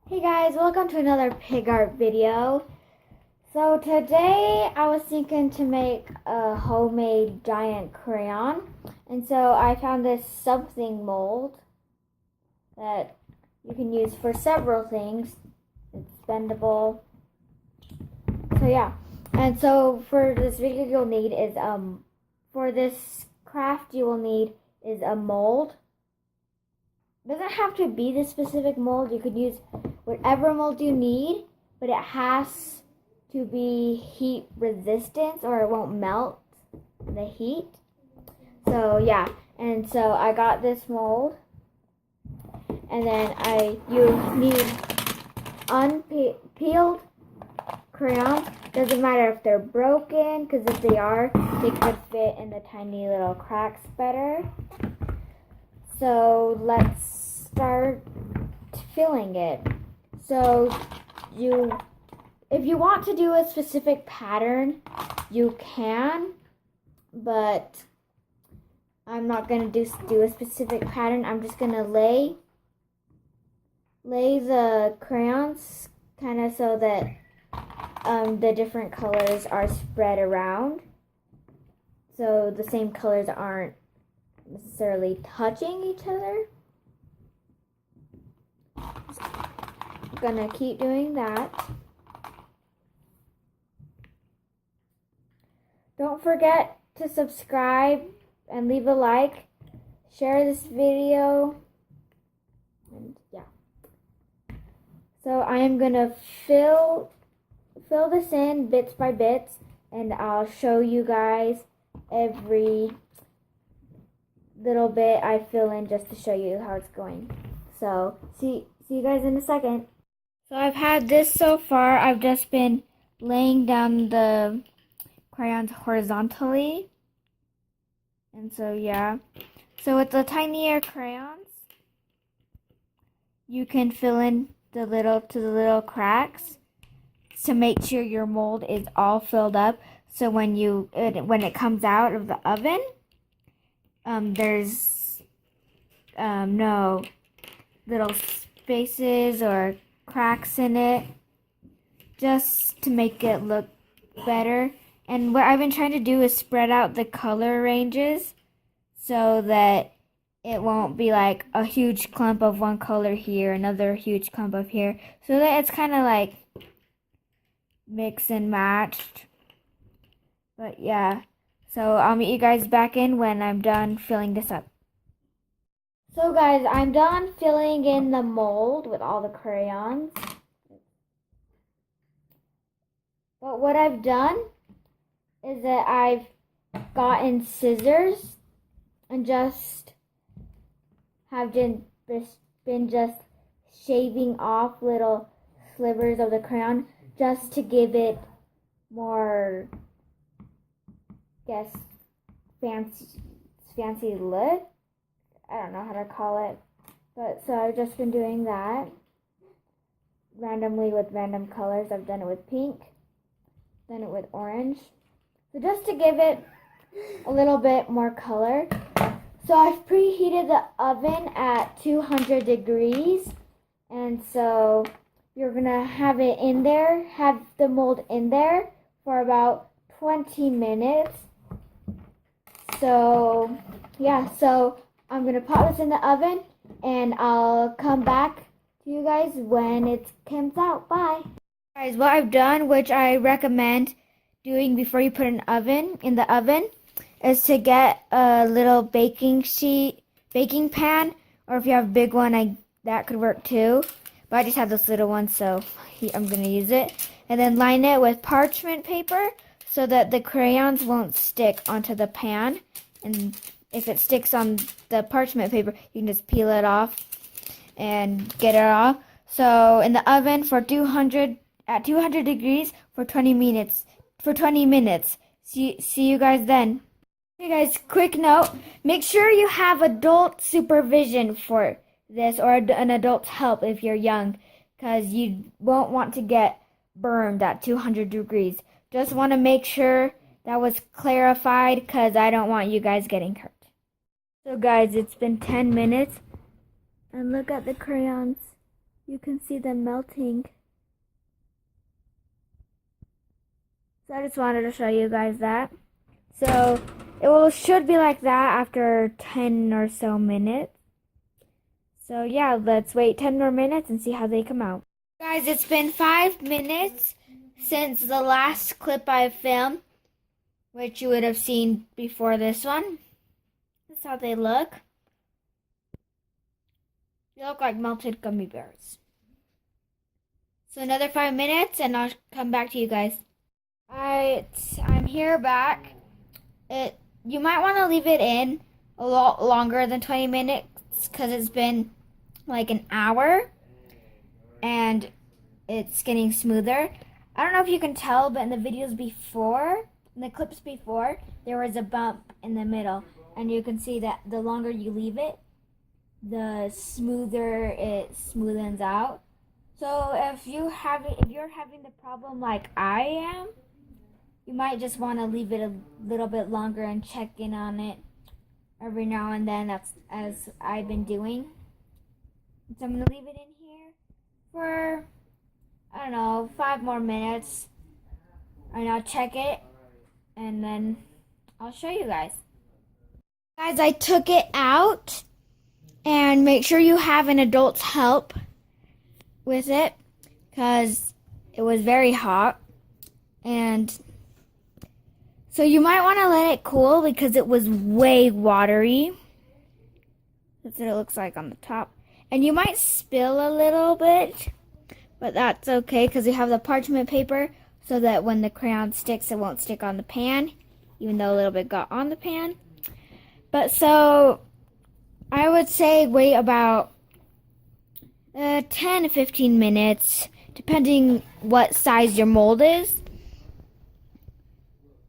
Hey guys, welcome to another pig art video. So today I was thinking to make a homemade giant crayon, and so I found this something mold that you can use for several things. It's bendable. So yeah, and so for this video you'll need is for this craft you will need is a mold. It doesn't have to be the specific mold. You could use whatever mold you need, but it has to be heat resistant or it won't melt the heat. So yeah, and so I got this mold, and then you need unpeeled crayons. Doesn't matter if they're broken, because if they are, they could fit in the tiny little cracks better. So let's start filling it. So if you want to do a specific pattern, you can, but I'm not going to do a specific pattern. I'm just going to lay the crayons kind of so that the different colors are spread around, so the same colors aren't necessarily touching each other. I'm gonna keep doing that. Don't forget to subscribe and leave a like, share this video, and yeah. So I am gonna fill this in bits by bits, and I'll show you guys every little bit I fill in just to show you how it's going. So see you guys in a second. So I've had this so far. I've just been laying down the crayons horizontally, and so yeah. So with the tinier crayons, you can fill in the little cracks to make sure your mold is all filled up. So when it comes out of the oven, there's no little spaces or cracks in it, just to make it look better. And what I've been trying to do is spread out the color ranges so that it won't be like a huge clump of one color here, another huge clump of here, so that it's kind of like mix and matched. But yeah, so I'll meet you guys back in when I'm done filling this up. So guys, I'm done filling in the mold with all the crayons. But what I've done is that I've gotten scissors and just have been just shaving off little slivers of the crayon just to give it more, fancy look. I don't know how to call it, but so I've just been doing that randomly with random colors. I've done it with pink, done it with orange, so just to give it a little bit more color. So I've preheated the oven at 200 degrees, and so you're gonna have the mold in there for about 20 minutes. So yeah, so I'm going to pop this in the oven, and I'll come back to you guys when it comes out. Bye. Guys, what I've done, which I recommend doing before you put in the oven, is to get a little baking pan, or if you have a big one, that could work too. But I just have this little one, so I'm going to use it. And then line it with parchment paper so that the crayons won't stick onto the pan. And if it sticks on the parchment paper, you can just peel it off and get it off. So in the oven at 200 degrees for 20 minutes. See you guys then. Hey guys, quick note, make sure you have adult supervision for this, or an adult's help if you're young, because you won't want to get burned at 200 degrees. Just want to make sure that was clarified, because I don't want you guys getting hurt. So guys, it's been 10 minutes, and look at the crayons. You can see them melting. So I just wanted to show you guys that. So should be like that after 10 or so minutes. So yeah, let's wait 10 more minutes and see how they come out. Guys, it's been 5 minutes since the last clip I filmed, which you would have seen before this one. That's how they look. They look like melted gummy bears. So another 5 minutes and I'll come back to you guys. I'm here back. You might want to leave it in a lot longer than 20 minutes because it's been like an hour and it's getting smoother. I don't know if you can tell, but in the videos before, in the clips before, there was a bump in the middle, and you can see that the longer you leave it, the smoother it smoothens out. So if you're having the problem like I am, you might just want to leave it a little bit longer and check in on it every now and then. That's as I've been doing. So I'm going to leave it in here for, I don't know, 5 more minutes. And I'll check it and then I'll show you guys. Guys, I took it out, and make sure you have an adult's help with it because it was very hot. And so you might want to let it cool because it was way watery. That's what it looks like on the top. And you might spill a little bit, but that's okay because you have the parchment paper so that when the crayon sticks, it won't stick on the pan, even though a little bit got on the pan. But so I would say wait about 10 to 15 minutes, depending what size your mold is.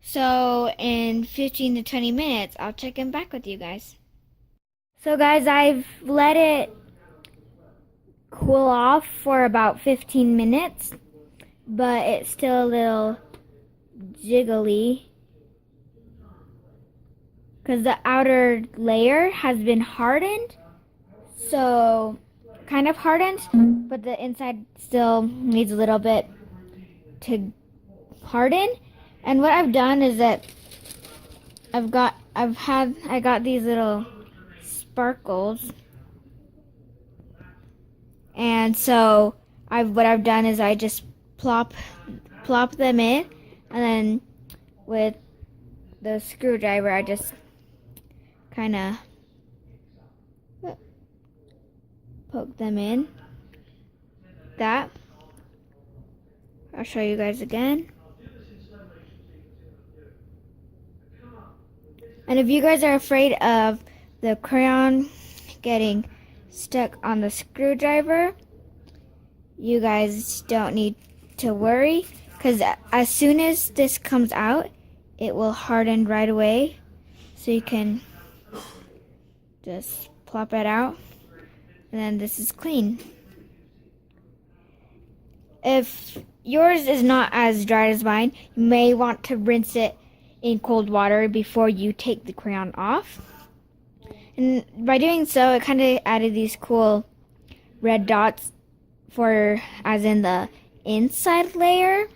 So in 15 to 20 minutes, I'll check in back with you guys. So guys, I've let it cool off for about 15 minutes, but it's still a little jiggly because the outer layer has been hardened, so kind of hardened, but the inside still needs a little bit to harden. And what I've done is that I got these little sparkles, and so what I've done is I just plop them in, and then with the screwdriver I just kind of poke them in. That I'll show you guys again. And if you guys are afraid of the crayon getting stuck on the screwdriver, you guys don't need to worry, because as soon as this comes out, it will harden right away. So you can just plop it out, and then this is clean. If yours is not as dry as mine, you may want to rinse it in cold water before you take the crayon off. And by doing so, it kind of added these cool red dots as in the inside layer,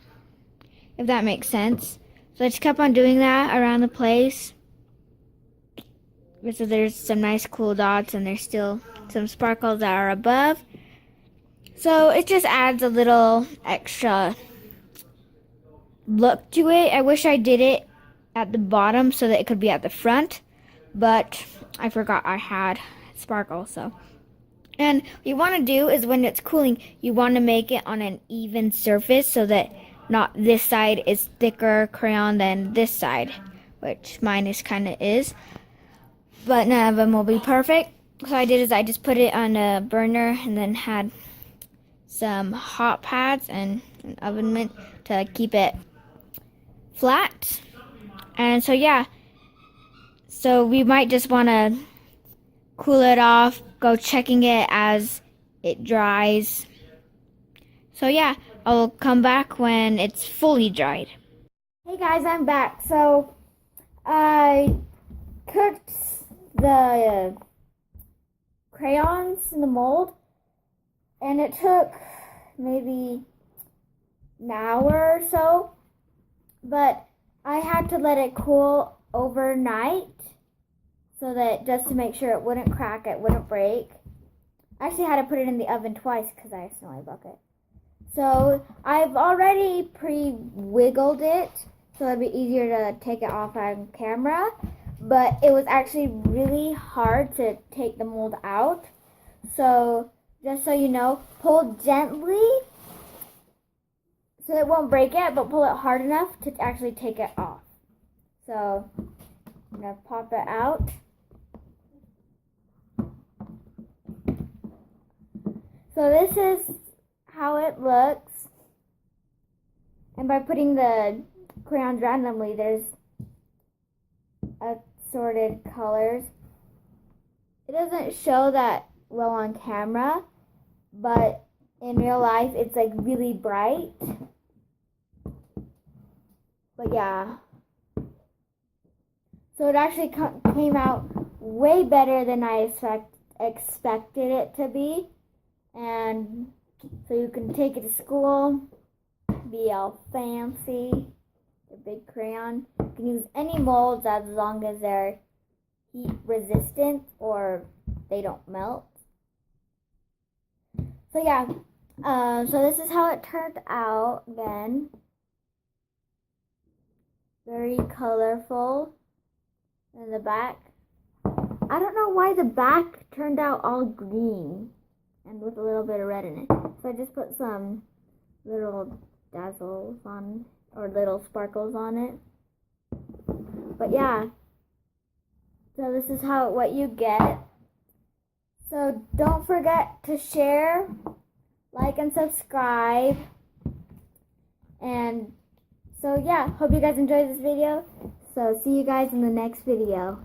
if that makes sense. So I just kept on doing that around the place. So there's some nice cool dots, and there's still some sparkles that are above. So it just adds a little extra look to it. I wish I did it at the bottom so that it could be at the front, but I forgot I had sparkle. So, and what you want to do is when it's cooling, you want to make it on an even surface so that not this side is thicker crayon than this side, which mine is. But none of them will be perfect. So I did is I just put it on a burner and then had some hot pads and an oven mitt to keep it flat. And so yeah, so we might just want to cool it off, go checking it as it dries. So yeah, I'll come back when it's fully dried. Hey guys, I'm back. So I cooked the crayons in the mold And it took maybe an hour or so, but I had to let it cool overnight so that just to make sure it wouldn't crack, it wouldn't break. I actually had to put it in the oven twice because I accidentally broke it. So I've already pre-wiggled it so it'd be easier to take it off on camera, but it was actually really hard to take the mold out. So just so you know, pull gently so it won't break it, but pull it hard enough to actually take it off. So I'm going to pop it out. So this is how it looks. And by putting the crayons randomly, there's assorted colors. It doesn't show that well on camera, but in real life it's like really bright. But yeah. So it actually came out way better than I expected it to be. And so you can take it to school, be all fancy, a big crayon. You can use any molds as long as they're heat resistant or they don't melt. So yeah, so this is how it turned out then. Very colorful in the back. I don't know why the back turned out all green and with a little bit of red in it. So I just put some little dazzles on, or little sparkles on it. But yeah, so this is what you get. So don't forget to share, like, and subscribe. And so yeah, hope you guys enjoyed this video. So see you guys in the next video.